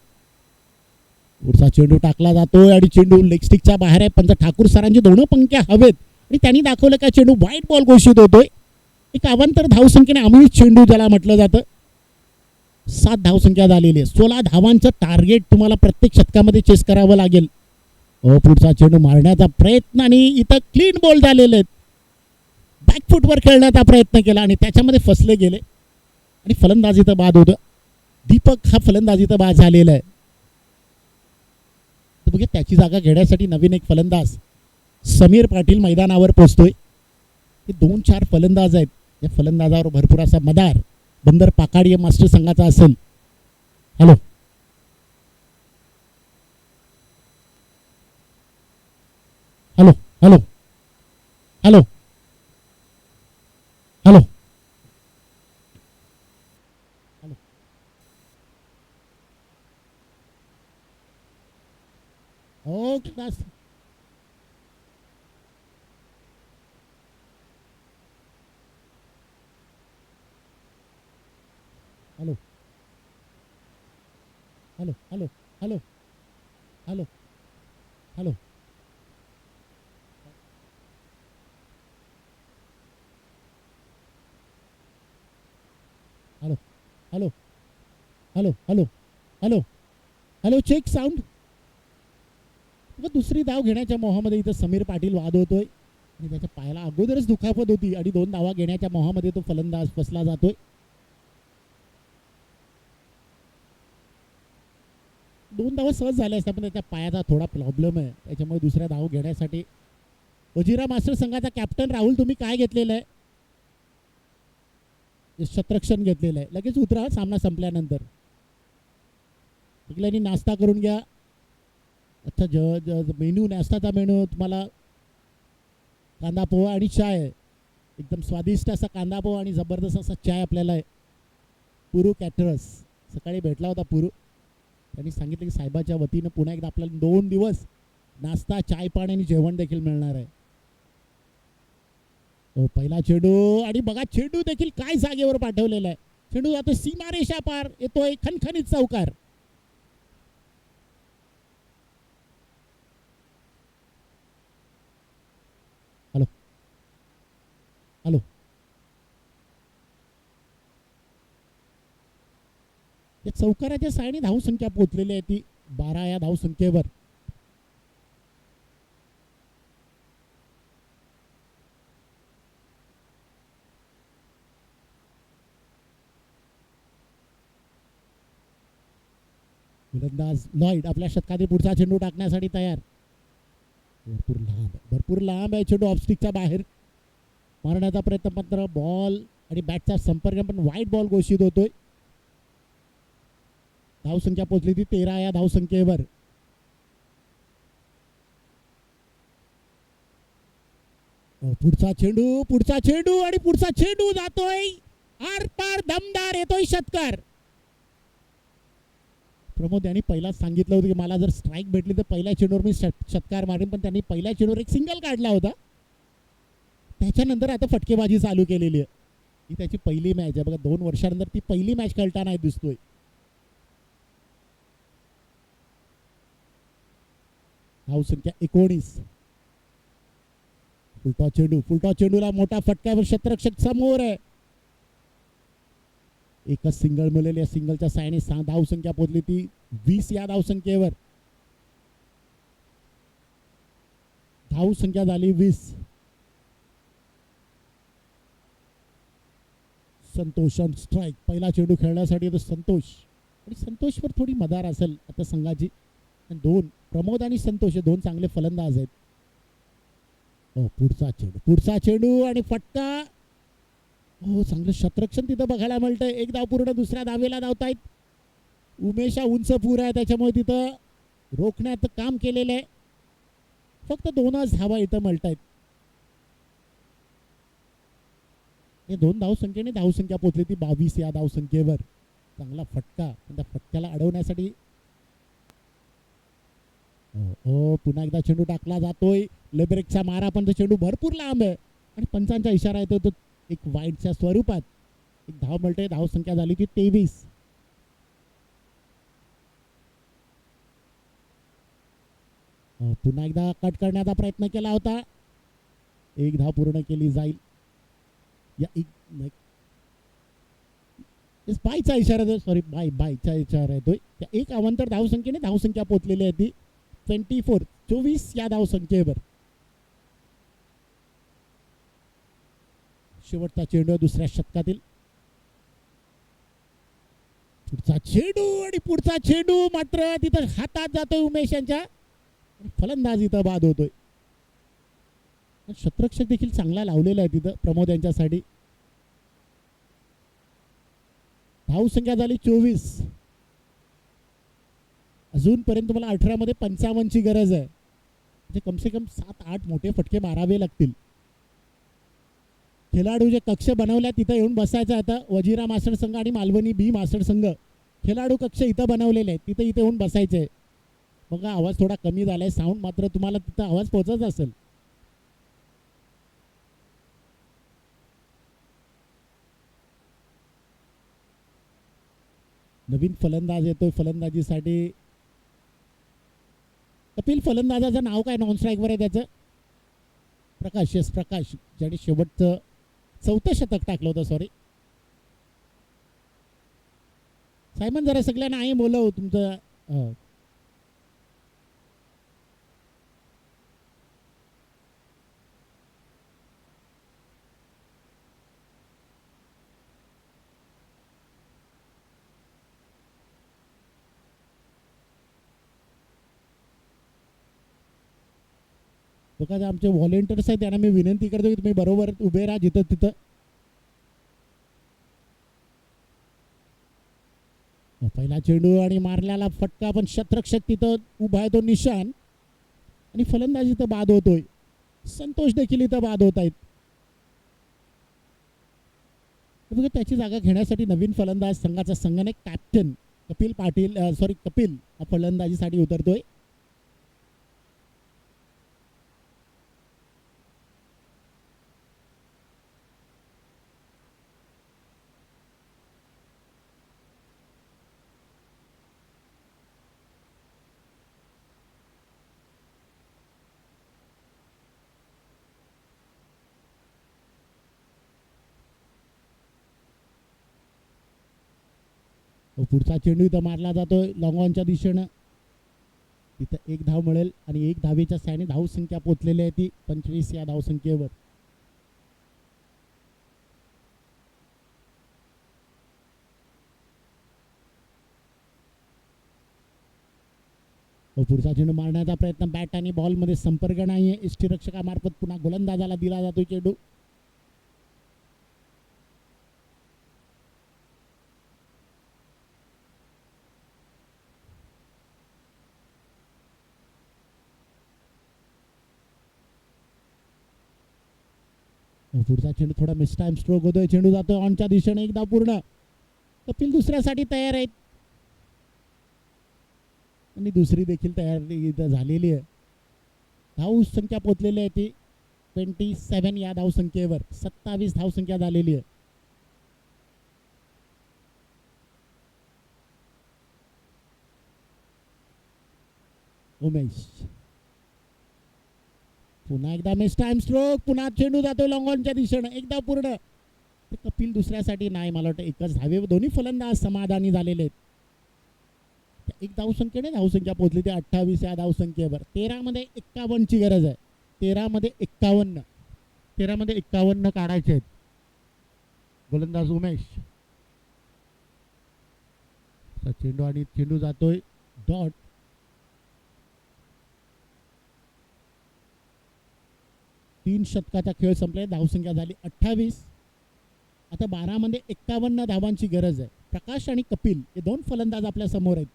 पुढचा चेंडू टाकला जातोय आणि चेंडू लेग स्टिकच्या बाहेर आहे. पंच ठाकूर सरांची 2 पंख्या हवेत आणि त्यांनी दाखवलं का चेंडू व्हाईट बॉल घोषित होतोय. एक अवांतर धावसंख्येने अमृत चेंडू ज्याला म्हटलं जातं. 7 धावसंख्या झालेली आहे. 16 धावांचं टार्गेट तुम्हाला प्रत्येक शतकामध्ये चेस करावं लागेल. पुढचा चेंडू मारण्याचा प्रयत्न आणि इथं क्लीन बॉल झालेले आहेत. बॅकफुटवर खेळण्याचा प्रयत्न केला आणि त्याच्यामध्ये फसले गेले आणि फलंदाजीचं बाद होतं. दीपक हा फलंदाजीचं बाद झालेला आहे. तर बघा त्याची जागा घेण्यासाठी नवीन एक फलंदाज समीर पाटील मैदानावर पोहोचतोय. हे 2-4 फलंदाज आहेत. या फलंदाजावर भरपूर असा मदार बंदर पाकाडी मास्टर संघाचा असेल. Hello hello hello hello hello हो class. Hello hello hello hello hello hello hello hello hello hello hello hello check sound. मग दुसरी धाव घेण्याच्या मोहामध्ये इथं समीर पाटील वाद होतोय आणि त्याच्या पायाला अगोदरच दुखापत होती आणि 2 धावा घेण्याच्या मोहामध्ये तो फलंदाज फसला जातोय. 2 धावा सहज झाल्या असत्या पण त्याच्या पायाचा थोडा प्रॉब्लेम आहे, त्याच्यामुळे दुसऱ्या धाव घेण्यासाठी वजिरा मास्टर संघाचा कॅप्टन राहुल तुम्ही काय घेतलेलं आहे? शतरक्षण घेतलेलं आहे. लगेच उतरा सामना संपल्यानंतर. सगळ्यांनी नाश्ता करून घ्या. अच्छा मेन्यू, नाश्ताचा मेनू तुम्हाला कांदा पोहा आणि चाय आहे. एकदम स्वादिष्ट असा कांदा पोहा आणि जबरदस्त असा चाय आपल्याला आहे. पुरू कॅटरर्स सकाळी भेटला होता पुरू. त्यांनी सांगितलं की साहेबाच्या वतीनं पुन्हा एकदा आपल्याला 2 दिवस नाश्ता, चाय, पाणी आणि जेवण देखील मिळणार आहे. पहिला चेंडू आणि बघा चेंडू देखील काय जागेवर पाठवलेला आहे. चेंडू जातो सीमारेषा पार, येतोय खणखणीत चौकार. हॅलो हॅलो या चौकाराच्या सायने धावसंख्या पोहोचलेली आहे ती 12 या धावसंख्येवर. गोलंदाज लॉईड आपल्या शतकातील पुढचा चेंडू टाकण्यासाठी तयार. भरपूर लांब आहे चेंडू, ऑफस्टिकच्या बाहेर मारण्याचा प्रयत्न, मात्र बॉल आणि बॅटचा संपर्क पण वाईट बॉल घोषित होतोय. धावसंख्या पोहोचली ती 13 या धावसंख्येवर. पुढचा चेंडू आणि पुढचा चेंडू जातोय आर पार, दमदार येतोय षटकार. प्रमोद यांनी पहिलाच सांगितलं होतं की मला जर स्ट्राईक भेटली तर पहिल्या चेंडूवर मी षटकार मारेन, पण त्यांनी पहिल्या चेंडूवर एक सिंगल काढला होता. त्याच्यानंतर आता फटकेबाजी चालू केलेली आहे. ही त्याची पहिली मॅच आहे बघा, 2 वर्षानंतर ती पहिली मॅच खेळताना दिसतोय. धावसंख्या 19. फुलटॉस चेंडूला मोठा फटका, क्षेत्ररक्षक समोर आहे. एकच सिंगल मिळालेली, सिंगलच्या सायने धावसंख्या पोहोचली ती 20 या धावसंख्येवर. धावसंख्या झाली 20. Santosh on strike. पहिला चेंडू खेळण्यासाठी तो संतोष, आणि संतोषवर थोडी मदार असेल आता संघाची. 2 प्रमोद आणि संतोष हे 2 चांगले फलंदाज आहेत. पुढचा चेंडू आणि फटका. चांगलं क्षेत्ररक्षण तिथं बघायला मिळतंय. एक धाव पूर्ण, दुसऱ्या धावेला धावतायत. उमेश उंच पूर आहे त्याच्यामुळे तिथं रोखण्याचं काम केलेलं आहे. फक्त 2च धावा इथं मिळतायत. हे 2 धावसंख्येने धावसंख्या पोहोचली ती 22 या धावसंख्येवर. चांगला फटका, त्या फटक्याला अडवण्यासाठी पुन्हा एकदा चेंडू टाकला जातोय. लेब्रेकचा मारा, पण तो चेंडू भरपूर लांब आहे आणि पंचांचा इशारा येतो तो एक वाईडच्या स्वरूपात. एक धाव मिळते, धावसंख्या झाली ती 23. पुन्हा एकदा कट करण्याचा प्रयत्न केला होता. एक धाव पूर्ण केली जाईल. या बायचा इशारा येतो, सॉरी बायचा इशारा येतोय. त्या एक अवांतर धावसंख्येने धावसंख्या पोहोचलेली आहे ती 24 या धावसंख्येवर. शेवटचा चेंडू दुसऱ्या शतकातील. पुढचा चेंडू मात्र तिथं हातात जातोय उमेश यांच्या, फलंदाज इथं बाद होतोय. क्षेत्ररक्षक देखील चांगला लावलेला आहे तिथं प्रमोद यांच्यासाठी. धावसंख्या झाली 24. अजूनपर्यंत तुम्हाला 18 मध्ये 55 ची गरज आहे. म्हणजे कमसे कम 7-8 मोठे फटके मारावे लागतील. खेळाडू जे कक्ष बनवल्या तिथं येऊन बसायचं. आता वजिरा मास्टर संघ आणि मालवणी बी मास्टर संघ खेळाडू कक्ष इथं बनवलेले आहेत, तिथं इथे येऊन बसायचंय. बघा आवाज थोडा कमी झालाय, साऊंड मात्र तुम्हाला तिथं आवाज पोहोचत असेल. नवीन फलंदाज येतोय फलंदाजीसाठी. कपिल फलंदाजाचं नाव काय नॉन स्ट्राईकवर आहे त्याचं? प्रकाश. यस प्रकाश, ज्याने शेवटचं 4थं शतक टाकलं होतं. सॉरी सायमन, जरा सगळ्यांना आई बोलव तुमचं. बघा आमचे व्हॉलेंटियर्स आहेत त्यांना मी विनंती करतो की तुम्ही बरोबर उभे राहा जिथं तिथं. पहिला चेंडू आणि मारल्याला फटका, पण शतरक्षक तिथं उभा आहे तो निशान. आणि फलंदाज इथं बाद होतोय. संतोष देखील इथं बाद होत आहेत. बघा त्याची जागा घेण्यासाठी नवीन फलंदाज संघाचा संघटक कॅप्टन कपिल पाटील कपिल हा फलंदाजीसाठी उतरतोय. पुढचा चेंडू इथं मारला जातोय लॉंग ऑनच्या दिशेनं. इथं एक धाव मिळेल आणि एक धावेच्या साहाय्याने धावसंख्या पोचलेली आहे ती 25 या धावसंख्येवर. पुढचा चेंडू मारण्याचा प्रयत्न, बॅट आणि बॉलमध्ये संपर्क नाहीये. यष्टीरक्षकामार्फत पुन्हा गोलंदाजाला दिला जातोय चेंडू. पुढचा चेंडू थोडा मिस टाइम स्ट्रोक होतोय. चेंडू जातोय ऑनच्या दिशेने, एकदा पूर्ण. कपिल दुसऱ्यासाठी तयार आहेत आणि दुसरी देखील तयारी इथं झालेली आहे. धाव संख्या पोचलेली आहे ती 27 या धावसंख्येवर. 27 धावसंख्या झालेली आहे. उमेश पुन्हा एकदा मिस टाइम स्ट्रोक. पुन्हा चेंडू जातोय लॉंग ऑनच्या दिशेनं, एकदा पूर्ण. कपिल दुसऱ्यासाठी नाही, मला वाटतं एकच धावे. दोन्ही फलंदाज समाधानी झालेले आहेत. एक धावसंख्येने धावसंख्या पोहोचली ते 28 या धावसंख्येवर. 13 मध्ये 51 ची गरज आहे. 13 मध्ये 51 काढायचे आहेत. गोलंदाज उमेश. चेंडू आणि चेंडू जातोय डॉट. तीन षटकाचा खेळ संपलाय. धावसंख्या झाली 28. आता 12 मध्ये 51 धावांची गरज आहे. प्रकाश आणि कपिल हे दोन फलंदाज आपल्या समोर आहेत.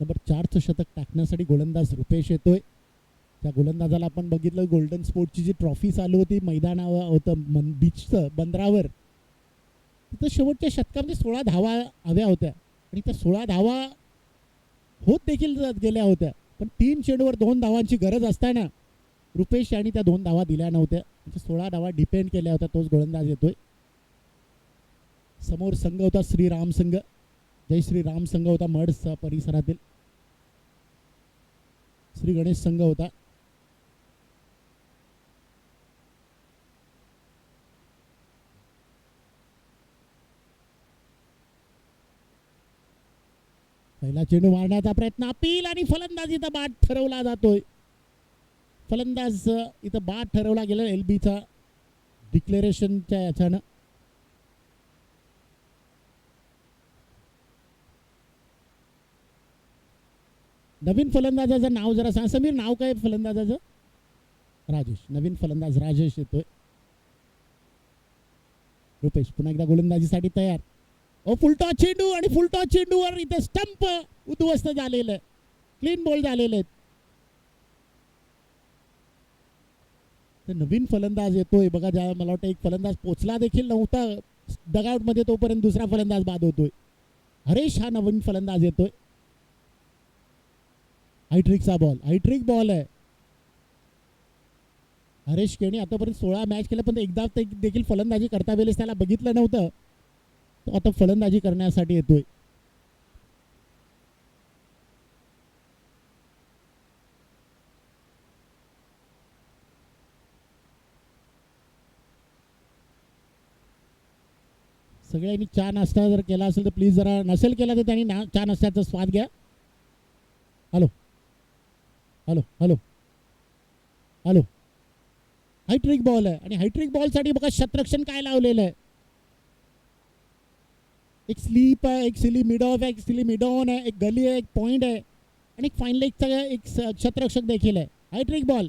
नंबर 4चं शतक टाकण्यासाठी गोलंदाज रुपेश येतोय. त्या गोलंदाजाला आपण बघितलं गोल्डन स्पोर्टची जी ट्रॉफी चालू होती मैदानावर होतं बीचचं बंदरावर, तिथं शेवटच्या शतकामध्ये 16 धावा हव्या होत्या आणि त्या 16 धावा होत देखील गेल्या होत्या. पण 3 चेंडूवर 2 धावांची गरज असताना रुपेश यांनी त्या 2 धावा दिल्या नव्हत्या. 16 धावा डिपेंड केल्या होत्या. तोच गोलंदाज येतोय. समोर संघ होता श्रीराम संघ. जय श्रीराम संघ होता मड परिसरातील. श्री गणेश संघ होता. पहिला चेंडू मारण्याचा प्रयत्न, अपील आणि फलंदाज इथं बाद ठरवला जातोय. फलंदाज इथं बाद ठरवला गेला LBचा डिक्लेरेशनच्या याच्यानं. नवीन फलंदाजाचं नाव जरा सांग समीर. नाव काय फलंदाजाचं? राजेश. नवीन फलंदाज राजेश येतोय. रुपेश पुन्हा एकदा गोलंदाजीसाठी तयार. फुलटॉस चेंडू आणि फुलटॉस चेंडूवर इथे स्टंप उद्ध्वस्त झालेलं. क्लीन बॉल झालेले आहेत. नवीन फलंदाज येतोय बघा. ज्या मला वाटतं एक फलंदाज पोचला देखील नव्हता डगआउट मध्ये, तोपर्यंत दुसरा फलंदाज बाद होतोय. हरेश हा नवीन फलंदाज येतोय. हायट्रिकचा बॉल, हायट्रिक बॉल आहे. हरेश केणी आतापर्यंत 16 मॅच केल्या पण एकदा देखील फलंदाजी करता वेळेस त्याला बघितलं नव्हतं. तो आता फलंदाजी करण्यासाठी येतोय. सगळ्यांनी चहा नाश्ता जर केला असेल तर प्लीज जरा, नसेल केला तर त्यांनी चहा नाश्त्याचा स्वाद घ्या. Hello hello hello hello. Hat trick ball आहे आणि हायट्रिक बॉलसाठी बघा शतरक्षण काय लावलेलं आहे. एक स्लीप आहे, एक सिली मिड ऑफ आहे, एक सिली मिड ऑन आहे, एक गली आहे, एक पॉइंट आहे आणि एक फाईन लेगचा एक शतरक्षक देखील आहे. Hat-trick ball.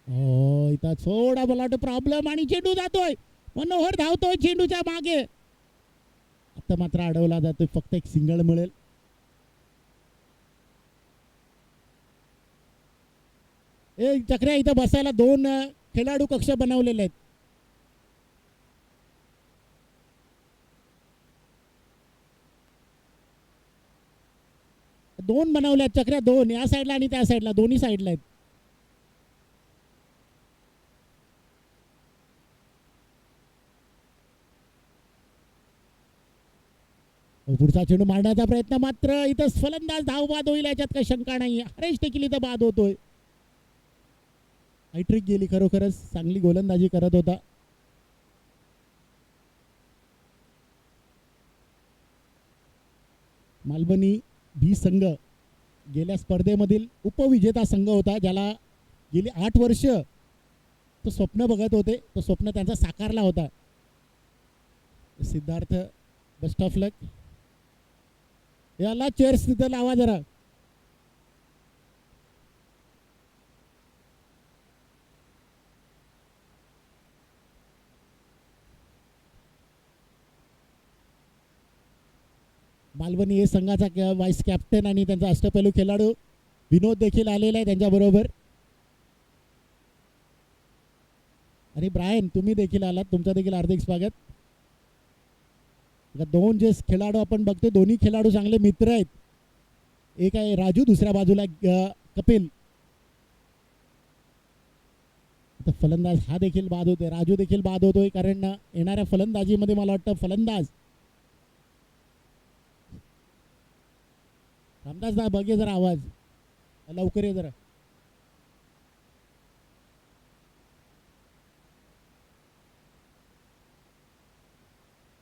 हो इथं थोडा मला वाटतं प्रॉब्लेम आणि चेंडू जातोय. मनोहर धावतोय चेंडूच्या मागे. आता मात्र अडवला जातोय, फक्त एक सिंगल मिळेल. एक चक्र्या इथं बसायला 2 खेळाडू कक्ष बनवलेले आहेत. दोन बनवल्यात चक्र्या, 2 या साईडला आणि त्या साईडला, दोन्ही साईडला आहेत. पुढचा चेंडू मारण्याचा प्रयत्न, मात्र इथं फलंदाज धाव बाद होईल याच्यात काही शंका नाही. हरेश देखील इथं बाद होतोय. हायट्रिक गेली, खरोखरच चांगली गोलंदाजी करत होता. मालवणी बी संघ गेल्या स्पर्धेमधील उपविजेता संघ होता, ज्याला गेली 8 वर्ष तो स्वप्न बघत होते. तो स्वप्न त्यांचा साकारला होता. सिद्धार्थ बेस्ट ऑफ लक. याला चेअर्स तिथं लावा जरा. मालवणी हे संघाचा वाईस कॅप्टन आणि त्यांचा अष्टपैलू खेळाडू विनोद देखील आलेला आहे त्यांच्याबरोबर. आणि ब्रायन तुम्ही देखील आलात, तुमचं देखील हार्दिक स्वागत. 2 जे खेळाडू आपण बघतोय, दोन्ही खेळाडू चांगले मित्र आहेत. एक आहे राजू, दुसऱ्या बाजूला कपिल. फलंदाज हा देखील बाद होतोय, राजू देखील बाद होतोय, कारण येणाऱ्या फलंदाजीमध्ये मला वाटतं फलंदाज रामदास दा बघे जरा आवाज लवकर ये जरा.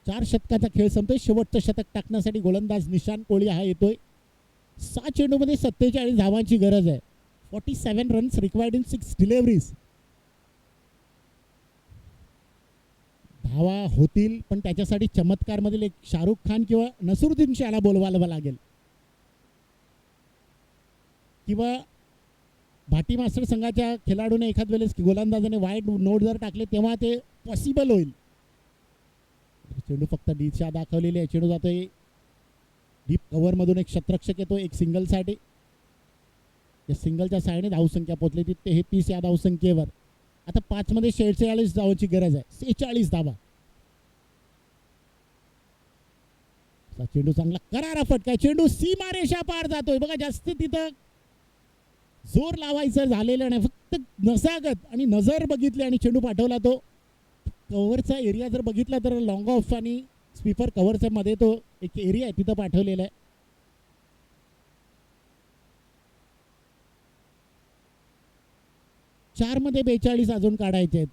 चार षटकाचा खेळ संपतोय. शेवटचं शतक टाकण्यासाठी गोलंदाज निशांत कोळी हा येतोय. 6 चेंडूमध्ये 47 धावांची गरज आहे. 47 रन्स रिक्वायर्ड इन 6 डिलिव्हरीज. धावा होतील, पण त्याच्यासाठी चमत्कार मधील एक शाहरुख खान किंवा नसरुद्दीन शाहला बोलवायला लागेल, किंवा भाटी मास्टर संघाच्या खेळाडूने एखाद वेळेस गोलंदाजाने वाईट नोट जर टाकले तेव्हा ते पॉसिबल होईल. चेंडू फक्त डीच्या दाखवलेली आहे. चेंडू जातोय डीप कव्हर मधून. एक शतरक्षक येतो एक सिंगल साठी. या सिंगलच्या साहाय्याने धावसंख्या पोहोचली ती 33 या धावसंख्येवर. आता 5 मध्ये 46 धावांची गरज आहे. 46 धावा. चेंडू चांगला करारा फटका. चेंडू सीमारेषा पार जातोय. बघा जास्त तिथं जोर लावायचं झालेलं नाही, फक्त नसागत आणि नजर बघितली आणि चेंडू पाठवला. तो कव्हरचा एरिया जर बघितला तर लॉंग ऑफ आणि स्वीपर कव्हरच्या मध्ये तो एक एरिया आहे, तिथं पाठवलेला आहे. चार मध्ये 42 अजून काढायचे आहेत.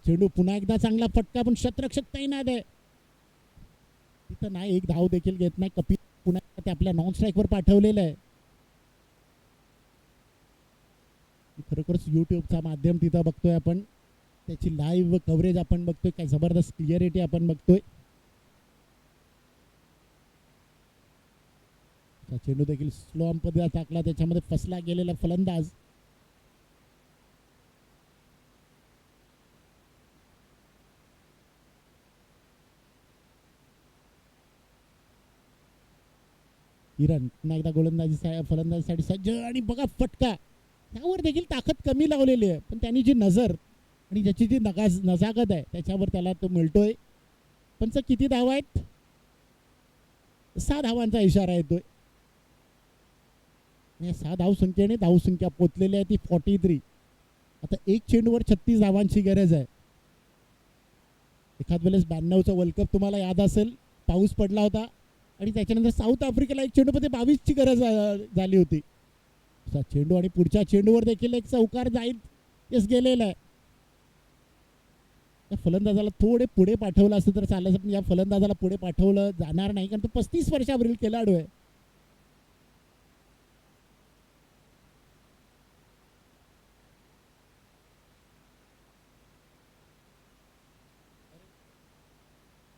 चेंडू पुन्हा एकदा चांगला फटका, पण शतरक्षक तैनात आहे तिथं. नाही, एक धाव देखील घेत नाही. कपिल पुन्हा ते आपल्या नॉन स्ट्राईक वर पाठवलेलं आहे. खरोखरच युट्यूबचा माध्यम तिथं बघतोय आपण, त्याची लाईव्ह कव्हरेज आपण बघतोय. काय जबरदस्त क्लिअरिटी आपण बघतोय. चेंडू देखील स्लो मध्ये टाकला, त्याच्यामध्ये फसला गेलेला फलंदाज. किरण पुन्हा एकदा गोलंदाजी फलंदाजीसाठी सज्ज आणि बघा फटका. त्यावर देखील ताकद कमी लावलेली आहे, पण त्यांनी जी नजर आणि ज्याची जी नजाकत आहे त्याच्यावर त्याला तो मिळतोय. पण किती धावा आहेत? 6 धावांचा इशारा येतोय. 6 धावसंख्येने धावसंख्या पोचलेली आहे ती 43. आता एक चेंडूवर 36 धावांची गरज आहे. एखाद वेळेस 92चा वर्ल्ड कप तुम्हाला याद असेल, पाऊस पडला होता आणि त्याच्यानंतर साऊथ आफ्रिकेला एक चेंडूमध्ये 22ची गरज झाली होती. चेंडू आणि पुढच्या चेंडूवर देखील एक चौकार जाईल येस गेलेला आहे. या फलंदाजाला थोडे पुढे पाठवलं असतं तर चालायचं, पण या फलंदाजाला पुढे पाठवलं जाणार नाही, कारण तो 35 वर्षावरील खेळाडू आहे.